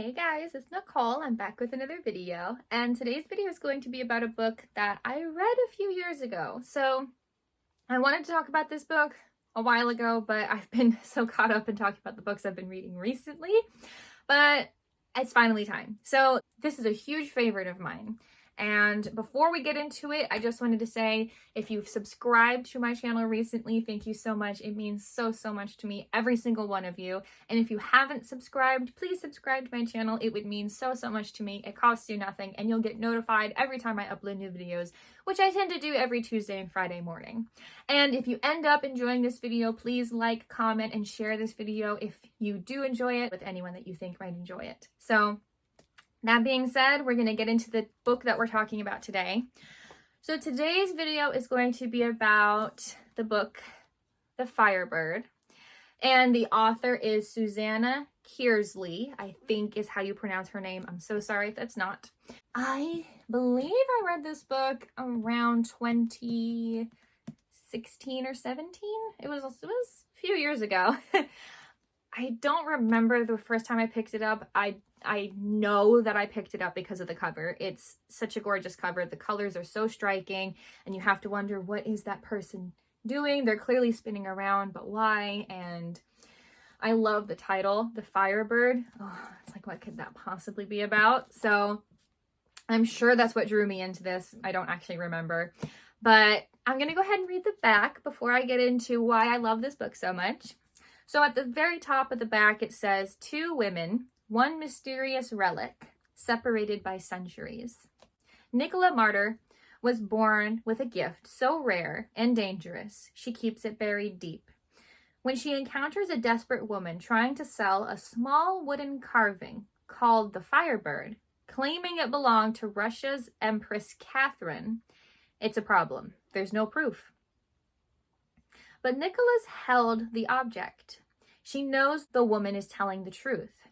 Hey guys, it's Nicole. I'm back with another video, and today's video is going to be about a book that I read a few years ago. So I wanted to talk about this book a while ago, but I've been so caught up in talking about the books I've been reading recently, but it's finally time. So this is a huge favorite of mine. And before we get into it, I just wanted to say, if you've subscribed to my channel recently, thank you so much. It means so much to me, every single one of you. And if you haven't subscribed, please subscribe to my channel. It would mean so much to me. It costs you nothing, and you'll get notified every time I upload new videos, which I tend to do every Tuesday and Friday morning. And if you end up enjoying this video, please like, comment, and share this video if you do enjoy it with anyone that you think might enjoy it. So that being said, we're going to get into the book that we're talking about today. So today's video is going to be about the book, The Firebird. And the author is Susanna Kearsley, I think is how you pronounce her name. I'm so sorry if that's not. I believe I read this book around 2016 or 17. It was a few years ago. I don't remember the first time I picked it up. I know that I picked it up because of the cover. It's such a gorgeous cover. The colors are so striking, and you have to wonder, what is that person doing? They're clearly spinning around, but why? And I love the title, The Firebird. Oh, it's like, what could that possibly be about? So I'm sure that's what drew me into this. I don't actually remember, but I'm going to go ahead and read the back before I get into why I love this book so much. So at the very top of the back, it says, "Two women, one mysterious relic, separated by centuries." Nicola Martyr was born with a gift so rare and dangerous, she keeps it buried deep. When she encounters a desperate woman trying to sell a small wooden carving called the Firebird, claiming it belonged to Russia's Empress Catherine, it's a problem. There's no proof. But Nicola's held the object. She knows the woman is telling the truth.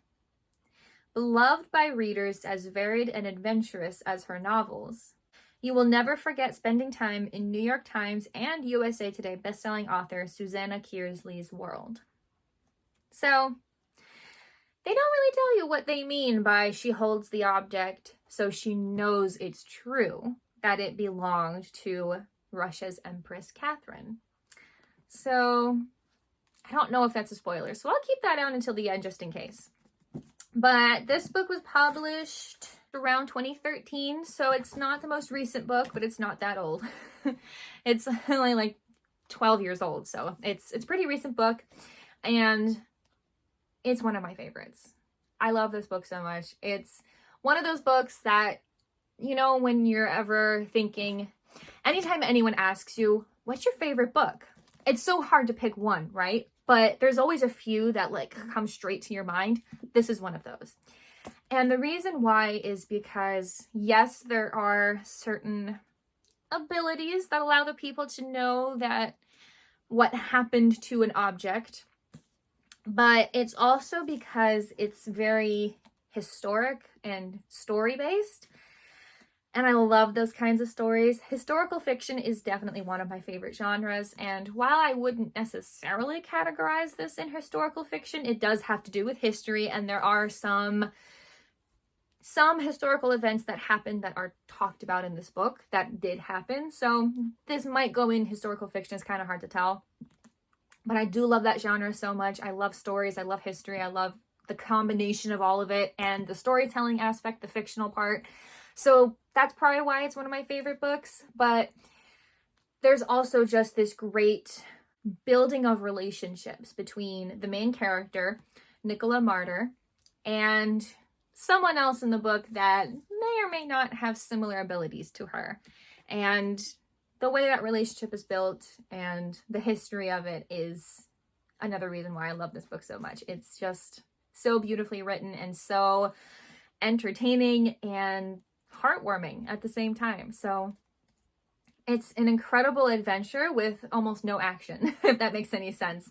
Beloved by readers as varied and adventurous as her novels, you will never forget spending time in New York Times and USA Today bestselling author Susanna Kearsley's world. So, they don't really tell you what they mean by she holds the object so she knows it's true, that it belonged to Russia's Empress Catherine. So, I don't know if that's a spoiler, so I'll keep that out until the end just in case. But this book was published around 2013, so it's not the most recent book, but it's not that old. It's only like 12 years old, so it's a pretty recent book, and it's one of my favorites. I love this book so much. It's one of those books that, you know, when you're ever thinking, anytime anyone asks you, what's your favorite book? It's so hard to pick one, right? But there's always a few that like come straight to your mind. This is one of those. And the reason why is because, yes, there are certain abilities that allow the people to know that what happened to an object, but it's also because it's very historic and story-based. And I love those kinds of stories. Historical fiction is definitely one of my favorite genres, and while I wouldn't necessarily categorize this in historical fiction, it does have to do with history, and there are some historical events that happened that are talked about in this book that did happen. So this might go in historical fiction. It's kind of hard to tell. But I do love that genre so much. I love stories. I love history. I love the combination of all of it, and the storytelling aspect, the fictional part. So that's probably why it's one of my favorite books. But there's also just this great building of relationships between the main character, Nicola Martyr, and someone else in the book that may or may not have similar abilities to her. And the way that relationship is built and the history of it is another reason why I love this book so much. It's just so beautifully written and so entertaining and heartwarming at the same time. So it's an incredible adventure with almost no action, if that makes any sense.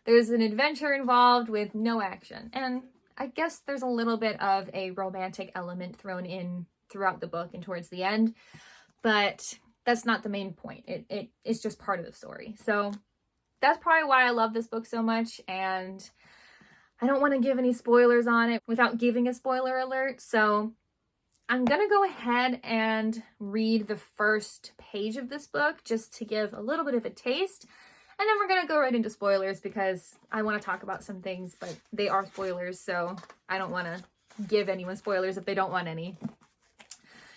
There's an adventure involved with no action. And I guess there's a little bit of a romantic element thrown in throughout the book and towards the end, but that's not the main point. It is just part of the story. So that's probably why I love this book so much. And I don't want to give any spoilers on it without giving a spoiler alert, so I'm gonna go ahead and read the first page of this book just to give a little bit of a taste, and then we're gonna go right into spoilers because I want to talk about some things, but they are spoilers, so I don't want to give anyone spoilers if they don't want any.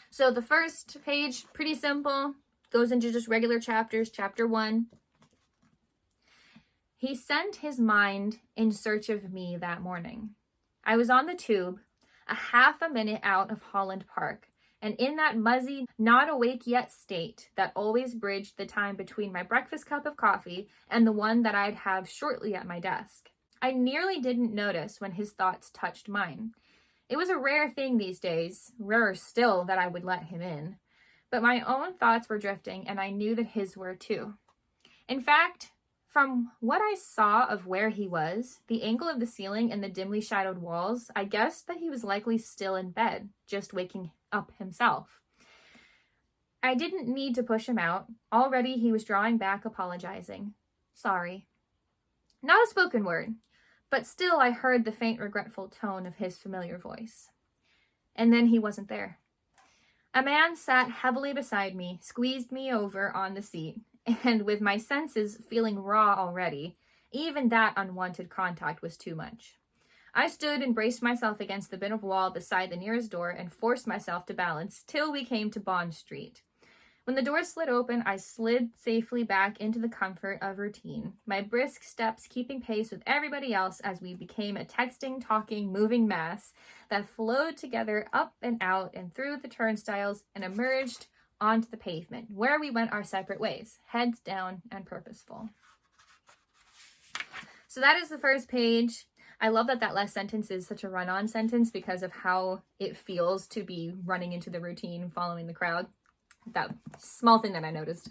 So the first page, pretty simple, goes into just regular chapters. Chapter 1. He sent his mind in search of me that morning. I was on the tube, a half a minute out of Holland Park, and in that muzzy, not awake yet state that always bridged the time between my breakfast cup of coffee and the one that I'd have shortly at my desk. I nearly didn't notice when his thoughts touched mine. It was a rare thing these days, rarer still that I would let him in. But my own thoughts were drifting, and I knew that his were too. In fact, from what I saw of where he was, the angle of the ceiling and the dimly shadowed walls, I guessed that he was likely still in bed, just waking up himself. I didn't need to push him out. Already he was drawing back, apologizing. Sorry. Not a spoken word, but still I heard the faint regretful tone of his familiar voice. And then he wasn't there. A man sat heavily beside me, squeezed me over on the seat, and with my senses feeling raw already, even that unwanted contact was too much. I stood and braced myself against the bit of wall beside the nearest door and forced myself to balance till we came to Bond Street. When the door slid open, I slid safely back into the comfort of routine, my brisk steps keeping pace with everybody else as we became a texting, talking, moving mass that flowed together up and out and through the turnstiles and emerged onto the pavement, where we went our separate ways, heads down and purposeful. So that is the first page. I love that last sentence is such a run-on sentence because of how it feels to be running into the routine, following the crowd. That small thing that I noticed.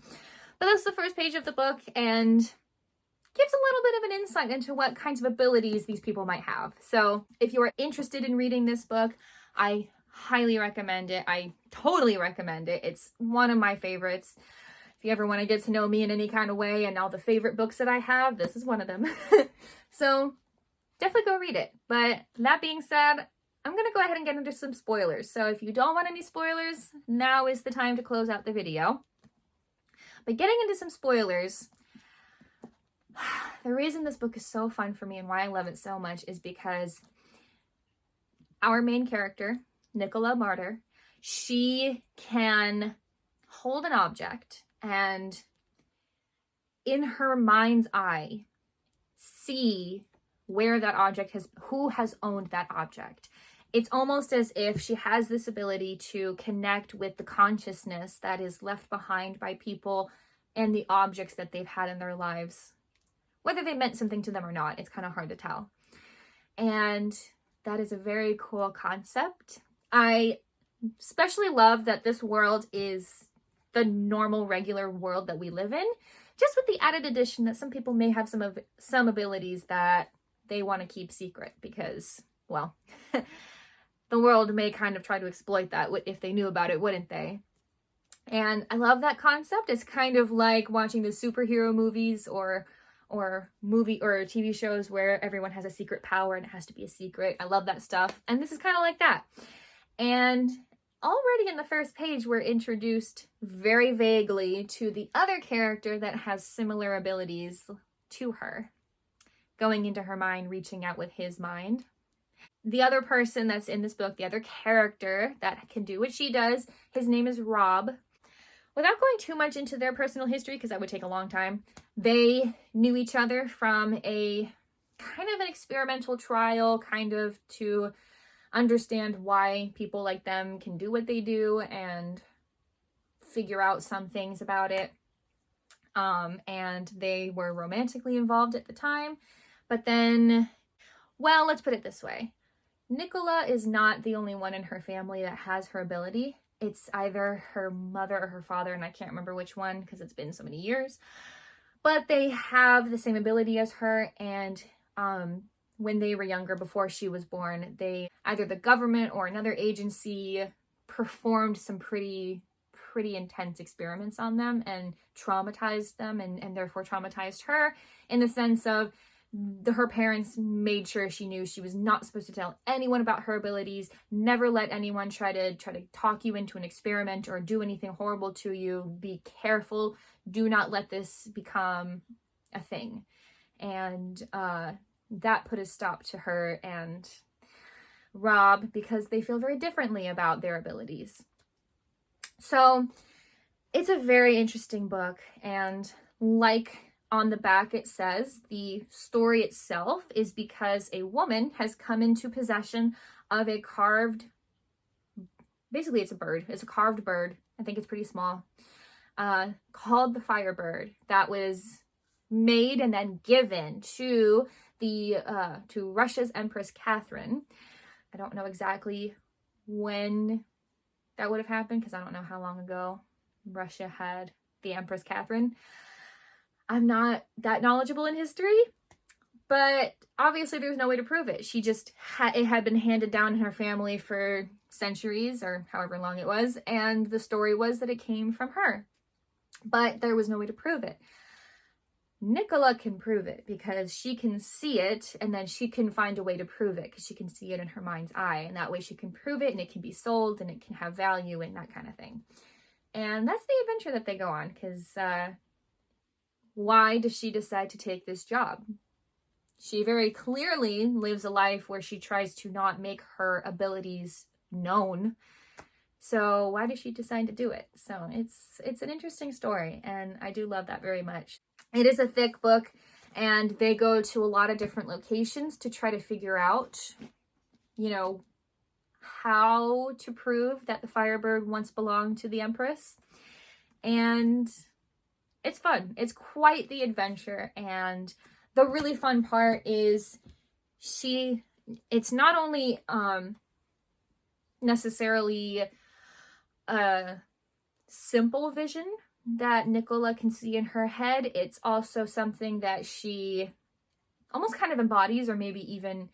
But that's the first page of the book and gives a little bit of an insight into what kinds of abilities these people might have. So if you are interested in reading this book, I highly recommend it. I totally recommend it. It's one of my favorites. If you ever want to get to know me in any kind of way and all the favorite books that I have, this is one of them. So definitely go read it. But that being said, I'm going to go ahead and get into some spoilers. So if you don't want any spoilers, now is the time to close out the video. But getting into some spoilers, the reason this book is so fun for me and why I love it so much is because our main character, Nicola Martyr, she can hold an object and in her mind's eye see where that object who has owned that object. It's almost as if she has this ability to connect with the consciousness that is left behind by people and the objects that they've had in their lives. Whether they meant something to them or not, it's kind of hard to tell. And that is a very cool concept. I especially love that this world is the normal, regular world that we live in, just with the added addition that some people may have some abilities that they want to keep secret because, well, the world may kind of try to exploit that if they knew about it, wouldn't they? And I love that concept. It's kind of like watching the superhero movies or movie or TV shows where everyone has a secret power and it has to be a secret. I love that stuff. And this is kind of like that. And already in the first page, we're introduced very vaguely to the other character that has similar abilities to her, going into her mind, reaching out with his mind. The other person that's in this book, the other character that can do what she does, his name is Rob. Without going too much into their personal history, because that would take a long time, they knew each other from a kind of an experimental trial, kind of to understand why people like them can do what they do and figure out some things about it. And they were romantically involved at the time. But then, well, let's put it this way. Nicola is not the only one in her family that has her ability. It's either her mother or her father, and I can't remember which one because it's been so many years. But they have the same ability as her, and when they were younger, before she was born, either the government or another agency performed some pretty intense experiments on them and traumatized them and therefore traumatized her in the sense of her parents made sure she knew she was not supposed to tell anyone about her abilities. Never let anyone try to talk you into an experiment or do anything horrible to you. Be careful. Do not let this become a thing. And that put a stop to her and Rob, because they feel very differently about their abilities. So it's a very interesting book, and like on the back it says, the story itself is because a woman has come into possession of a carved, basically it's a bird, it's a carved bird, I think it's pretty small, called the Firebird, that was made and then given to to Russia's Empress Catherine. I don't know exactly when that would have happened because I don't know how long ago Russia had the Empress Catherine. I'm not that knowledgeable in history, but obviously there's no way to prove it. She just it had been handed down in her family for centuries or however long it was, and the story was that it came from her. But there was no way to prove it. Nicola can prove it because she can see it, and then she can find a way to prove it because she can see it in her mind's eye, and that way she can prove it and it can be sold and it can have value and that kind of thing. And that's the adventure that they go on, because why does she decide to take this job? She very clearly lives a life where she tries to not make her abilities known. So why does she decide to do it? So it's an interesting story, and I do love that very much. It is a thick book, and they go to a lot of different locations to try to figure out, you know, how to prove that the Firebird once belonged to the Empress. And it's fun. It's quite the adventure, and the really fun part is it's not only necessarily a simple vision that Nicola can see in her head. It's also something that she almost kind of embodies, or maybe even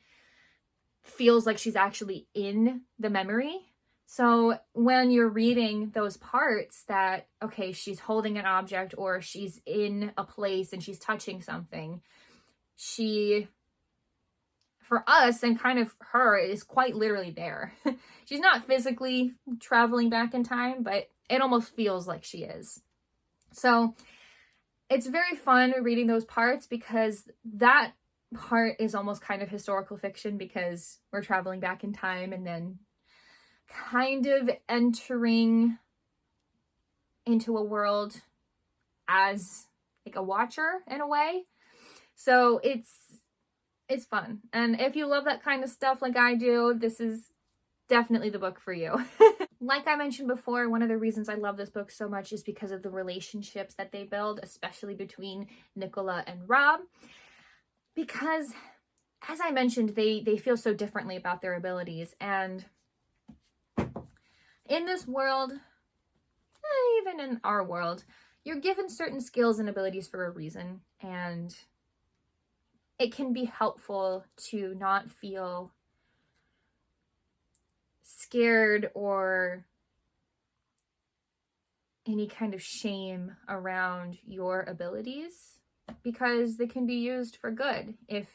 feels like she's actually in the memory. So when you're reading those parts that, okay, she's holding an object or she's in a place and she's touching something, she, for us and kind of her, is quite literally there. She's not physically traveling back in time, but it almost feels like she is. So it's very fun reading those parts because that part is almost kind of historical fiction because we're traveling back in time and then kind of entering into a world as like a watcher in a way. So it's fun. And if you love that kind of stuff like I do, this is definitely the book for you. Like I mentioned before, one of the reasons I love this book so much is because of the relationships that they build, especially between Nicola and Rob. Because, as I mentioned, they feel so differently about their abilities. And in this world, even in our world, you're given certain skills and abilities for a reason. And it can be helpful to not feel scared or any kind of shame around your abilities, because they can be used for good if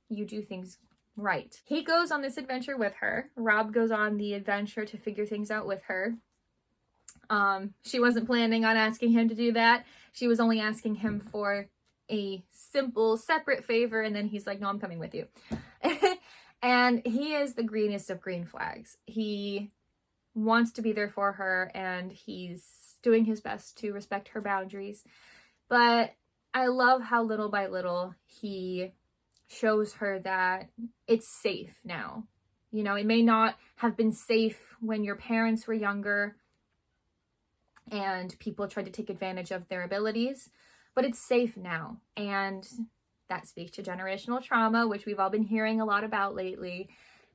you do things right. He goes on this adventure with her. Rob goes on the adventure to figure things out with her. She wasn't planning on asking him to do that. She was only asking him for a simple, separate favor, and then he's like, no, I'm coming with you. And he is the greenest of green flags. He wants to be there for her, and he's doing his best to respect her boundaries. But I love how little by little he shows her that it's safe now. You know, it may not have been safe when your parents were younger and people tried to take advantage of their abilities, but it's safe now. And that speaks to generational trauma, which we've all been hearing a lot about lately.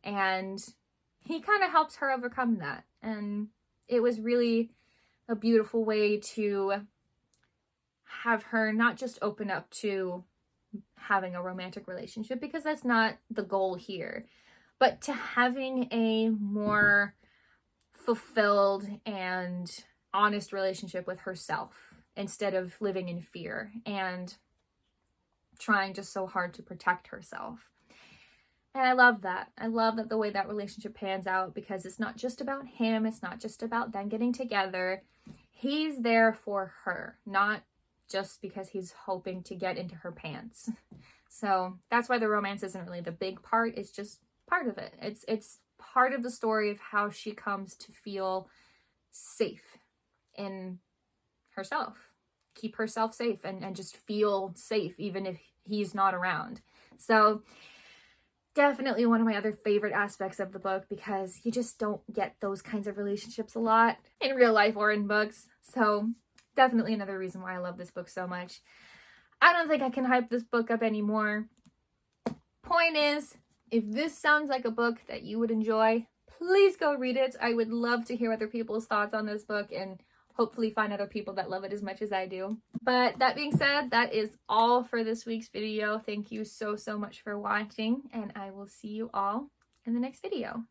And he kind of helps her overcome that. And it was really a beautiful way to have her not just open up to having a romantic relationship, because that's not the goal here, but to having a more fulfilled and honest relationship with herself instead of living in fear. And trying just so hard to protect herself. And I love that. I love that the way that relationship pans out, because it's not just about him. It's not just about them getting together. He's there for her, not just because he's hoping to get into her pants. So that's why the romance isn't really the big part. It's just part of it. It's part of the story of how she comes to feel safe in herself. Keep herself safe and just feel safe even if he's not around. So definitely one of my other favorite aspects of the book, because you just don't get those kinds of relationships a lot in real life or in books. So definitely another reason why I love this book so much. I don't think I can hype this book up anymore. Point is, if this sounds like a book that you would enjoy, please go read it. I would love to hear other people's thoughts on this book and hopefully find other people that love it as much as I do. But that being said, that is all for this week's video. Thank you so much for watching, and I will see you all in the next video.